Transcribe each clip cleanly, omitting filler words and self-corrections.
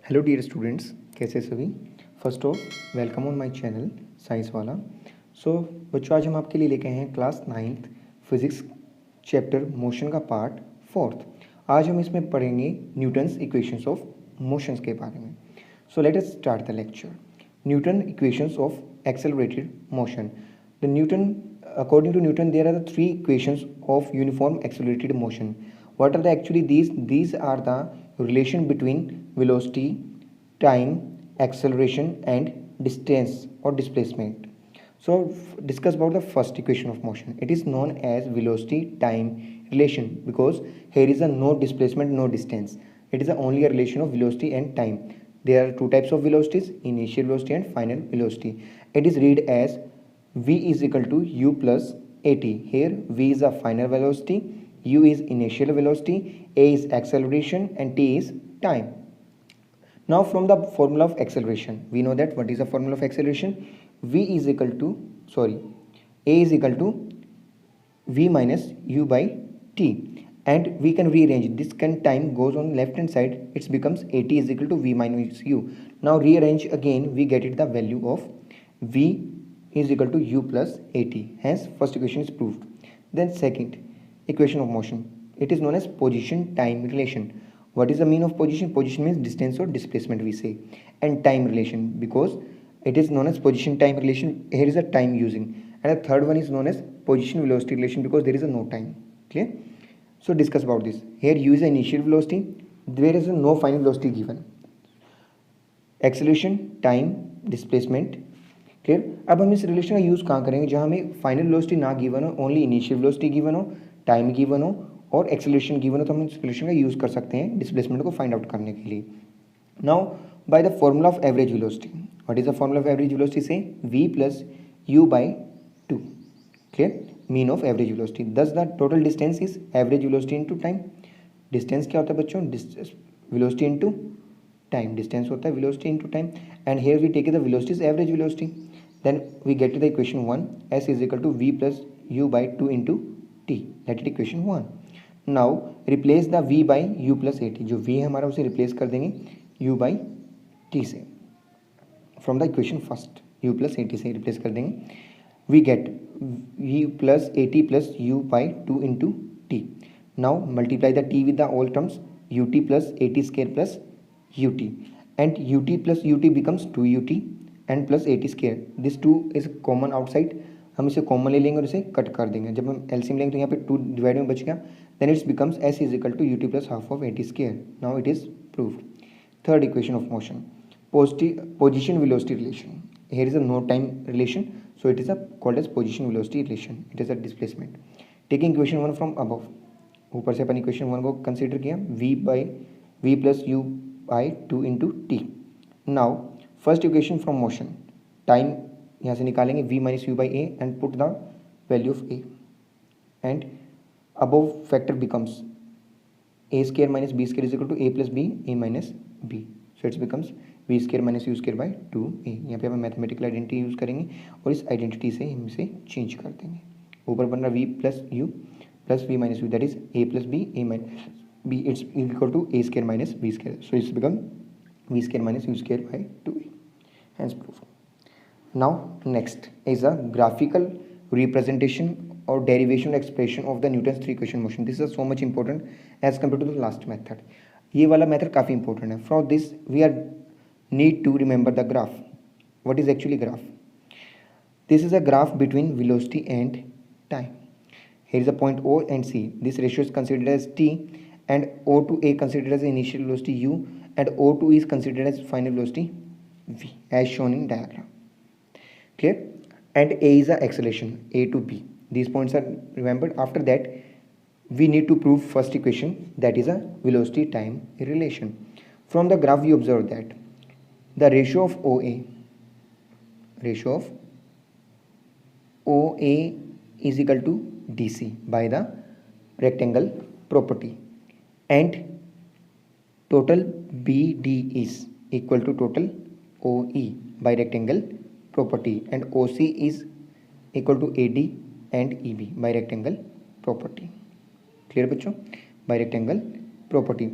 Hello dear students, कैसे सभी। First of welcome on my channel science वाला। बच्चों, आज हम आपके लिए लेके आए हैं class 9th physics chapter motion का पार्ट 4th। आज हम इसमें पढ़ेंगे न्यूटन्स इक्वेशंस ऑफ मोशंस के बारे में। So let us start the lecture. Newton equations of accelerated motion. The Newton according to Newton, there are the three equations of uniform accelerated motion. What are the actually these? These are the relation between velocity, time, acceleration, and distance or displacement. So discuss about the first equation of motion. It is known as velocity time relation because here is a no displacement, no distance. It is only a relation of velocity and time. There are two types of velocities: initial velocity and final velocity. It is read as v is equal to u plus at. Here v is a final velocity, u is initial velocity, a is acceleration, and t is time. Now from the formula of acceleration, we know that what is the formula of acceleration? V is equal to a is equal to v minus u by t, and we can rearrange this. Can time goes on left hand side, it becomes at is equal to v minus u. Now rearrange again, we get it the value of v is equal to u plus at. Hence first equation is proved. Then second equation of motion, it is known as position time relation. What is the mean of position? Position means distance or displacement we say, and time relation because it is known as position time relation. Here is a time using, and the third one is known as position velocity relation because there is a no time. Clear? So discuss about this. Here u is the initial velocity, there is a no final velocity given. Acceleration, time, displacement. Clear. अब हम इस relation का use कहाँ करेंगे? जहाँ हमें final velocity ना given हो, ओनली इनिशियल वेलोसिटी गिवन हो, टाइम गिवन हो और एक्सेलरेशन गिवन हो, तो हम इस रिलेशन का यूज़ कर सकते हैं डिस्प्लेसमेंट को फाइंड आउट करने के लिए। Now by the formula of average velocity, what is the formula of average velocity? Say v plus U by 2। Clear? Mean of average velocity. Thus the total distance is average velocity into time. Distance क्या होता है बच्चों? Velocity into time. Distance होता है velocity into time, and here we take the velocity is average velocity. Then we get to the equation 1, s is equal to v plus u by 2 into t, that is equation 1. Now replace the v by u plus at. जो v है हमारा उसे replace कर देंगे u by t से, from the equation first u plus at से replace कर देंगे. We get v plus at plus u by 2 into t. Now multiply the t with the all terms, ut plus at square plus ut, and ut plus ut becomes 2ut and plus at square. This 2 is common outside, हम इसे common ले लेंगे और इसे cut कर देंगे. जब हम एलसीएम लेंगे तो यहाँ पे 2 डिवाइड में बच गया. Then it's becomes S is equal to U T plus half of at square. Now it is proved. Third equation of motion, position velocity relation. Here is a no time relation, so it is a called as position velocity relation. It is a displacement. Taking equation 1 from above, ऊपर से अपन equation 1 को consider किया, V plus U by 2 into T. Now first equation from motion, time यहाँ से निकालेंगे v minus U by A and put the value of A, and above factor becomes A square minus B square is equal to A plus B A minus B. So it's becomes V square minus U square by 2a. यहाँ पे हम mathematical identity use करेंगे और इस identity से हम इसे change कर देंगे. ऊपर बन रहा v plus U plus V minus U, that is A plus B A minus B. It's equal to A square minus B square. So it's become v square minus u square by 2a. Hence proof. Now next is a graphical representation or derivation expression of the Newton's three equation motion. This is so much important as compared to the last method. ये वाला method काफ़ी important है. From this we are need to remember the graph. What is actually graph? This is a graph between velocity and time. Here is a point O and C. This ratio is considered as t, and O to A considered as initial velocity u, and O2 is considered as final velocity v, as shown in diagram. Clear? And A is the acceleration, A to B. These points are remembered. After that, we need to prove first equation, that is a velocity time relation. From the graph, we observe that the ratio of OA is equal to DC by the rectangle property, and total BD is equal to total OE by rectangle property, and OC is equal to AD and EB by rectangle property. Clear बच्चों? By rectangle property.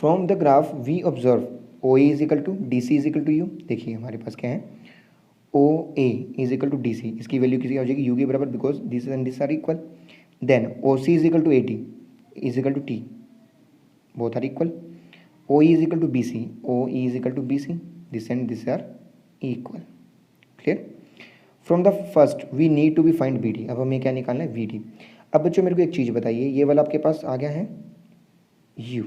From the graph we observe O A is equal to D C is equal to U. देखिए हमारे पास क्या है, O A is equal to D C, इसकी value किसी हो जाएगी यू के बराबर, because this and this are equal. Then O C is equal to A T is equal to T, both are equal. O E is equal to B C, O E is equal to B C, this and this are equal. Clear. From the first we need to be find B D. अब हमें क्या निकालना है, we D. अब बच्चों मेरे को एक चीज़ बताइए, ये वाला आपके पास आ गया है यू,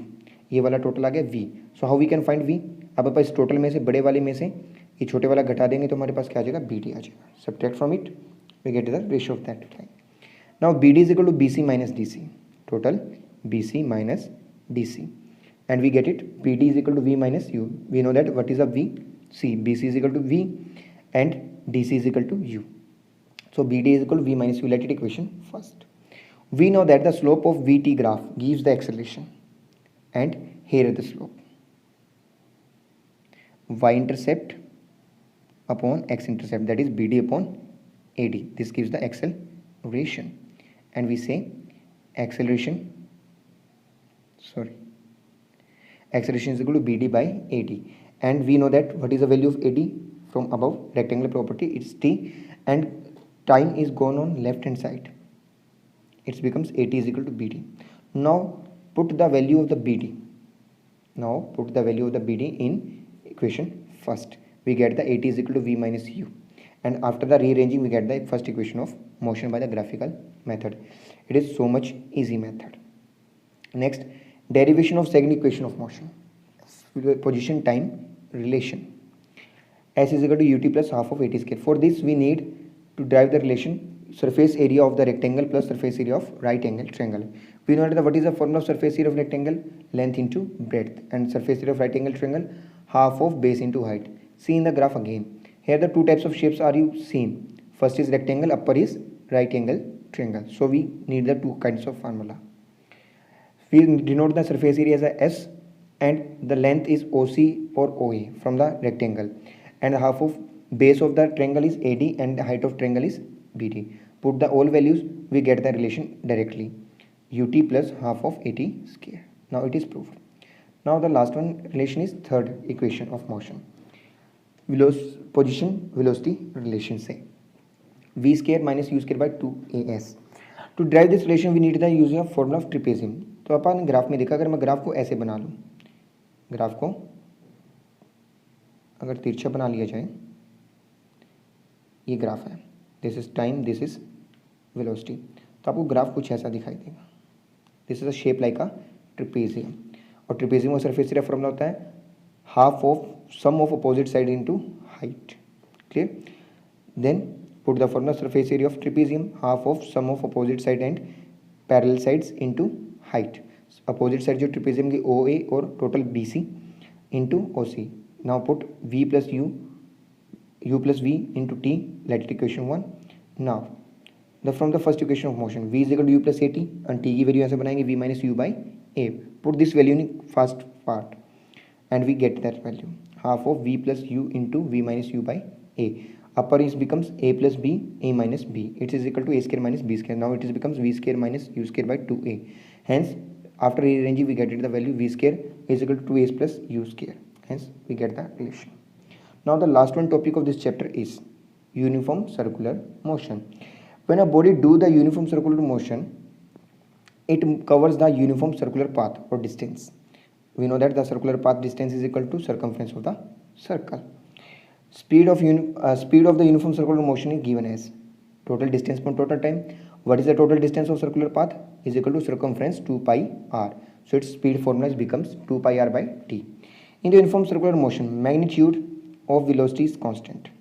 ये वाला टोटल आ गया V, so how we can find V. अब अपन इस टोटल में से, बड़े वाले में से ये छोटे वाला घटा देंगे तो हमारे पास क्या आ जाएगा, बी डी आ जाएगा। Subtract from it we get the ratio of that time. Now B D is equal to B C minus D C, total B C minus D C, and we get it PD is equal to V minus U. We know that what is a V? C. BC is equal to V and DC is equal to U. So BD is equal to V minus U. Let it equation first. We know that the slope of VT graph gives the acceleration, and here is the slope. Y-intercept upon X-intercept, that is BD upon AD. This gives the acceleration, and we say acceleration is equal to BD by AD, and we know that what is the value of AD from above rectangular property, it's T, and time is gone on left hand side, it becomes AT is equal to BD. Now put the value of the BD, in equation first, we get the AT is equal to V minus U, and after the rearranging we get the first equation of motion by the graphical method. It is so much easy method. Next, derivation of second equation of motion, position time relation, S is equal to ut plus half of at square. For this we need to derive the relation surface area of the rectangle plus surface area of right angle triangle. We know that what is the formula of surface area of rectangle, length into breadth, and surface area of right angle triangle, half of base into height. See in the graph again, here the two types of shapes are you seen. First is rectangle, upper is right angle triangle, so we need the two kinds of formula. We denote the surface area as a S, and the length is OC or OA from the rectangle, and half of base of the triangle is AD, and the height of triangle is BD. Put the all values, we get the relation directly, UT plus half of AT square. Now it is proved. Now the last one relation is third equation of motion, position velocity relation, say V square minus U square by 2AS. To derive this relation we need the use of formula of trapezium. तो अपन graph में देखा, अगर मैं graph को ऐसे बना लूँ, graph को अगर तिरछा बना लिया जाए, ये ग्राफ है, this is time, this is velocity, तो आपको ग्राफ कुछ ऐसा दिखाई देगा। This is a shape like a trapezium, और ट्रिपेजियम का सरफेस एरिया फॉर्मूला होता है half of sum of opposite side into height. Clear. Then put the formula surface area of trapezium half of sum of opposite side and parallel sides into height. Opposite side जो trapezium की O A और total B C into O C. Now put V plus U plus V into T, let it equation 1. Now the from the first equation of motion V is equal to U plus A T, and T की value ऐसे बनाएंगे V minus U by A. Put this value in first part and we get that value half of V plus U into V minus U by A. Upper is becomes a plus b, a minus b. It is equal to a square minus b square. Now it is becomes v square minus u square by 2a. Hence, after rearranging, we get it the value v square is equal to 2a plus u square. Hence, we get the relation. Now the last one topic of this chapter is uniform circular motion. When a body do the uniform circular motion, it covers the uniform circular path or distance. We know that the circular path distance is equal to circumference of the circle. Speed of the uniform circular motion is given as total distance per total time. What is the total distance of circular path? Is equal to circumference 2 pi r. So its speed formula becomes 2 pi r by t. In the uniform circular motion, magnitude of velocity is constant.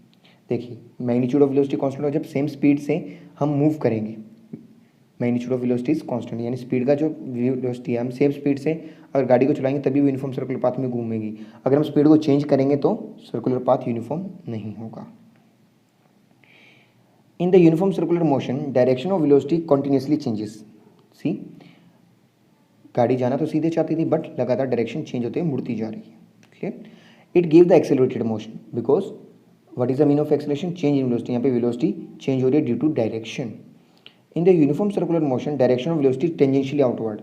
देखिए magnitude of velocity constant हो जब same speed से हम move करेंगे, magnitude of velocity is constant, यानी speed का जो velocity है हम सेम स्पीड से अगर गाड़ी को चलाएंगे तभी वो यूनिफॉर्म सर्कुलर पाथ में घूमेगी। अगर हम स्पीड को चेंज करेंगे तो सर्कुलर पाथ यूनिफॉर्म नहीं होगा। In the uniform circular motion direction of velocity continuously changes. See गाड़ी जाना तो सीधे चाहती थी बट लगातार डायरेक्शन चेंज होते हुए मुड़ती जा रही है। Clear. It give the accelerated motion because what is the mean of acceleration, change in velocity. यहाँ पे वेलोसिटी चेंज हो रही है due to direction. In the uniform circular motion direction of velocity tangentially outward.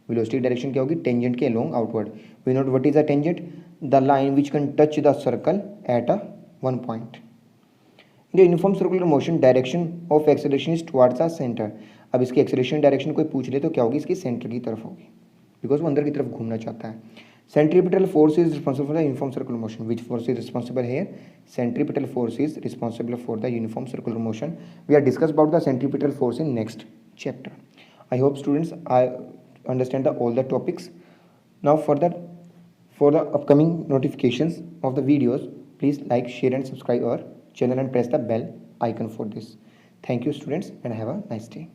Velocity direction क्या होगी, tangent के along outward. We note what is a tangent, the line which can touch the circle at a one point. In the uniform circular motion, direction of acceleration is towards the center. अब इसकी acceleration direction कोई पूछ ले तो क्या होगी, इसकी center की तरफ होगी, because वो अंदर की तरफ घूमना चाहता है. Centripetal force is responsible for the uniform circular motion. Which force is responsible here? Centripetal force is responsible for the uniform circular motion. We are discuss about the centripetal force in next chapter. I hope students understand all the topics. Now for the upcoming notifications of the videos, please like, share and subscribe our channel and press the bell icon for this. Thank you students and have a nice day.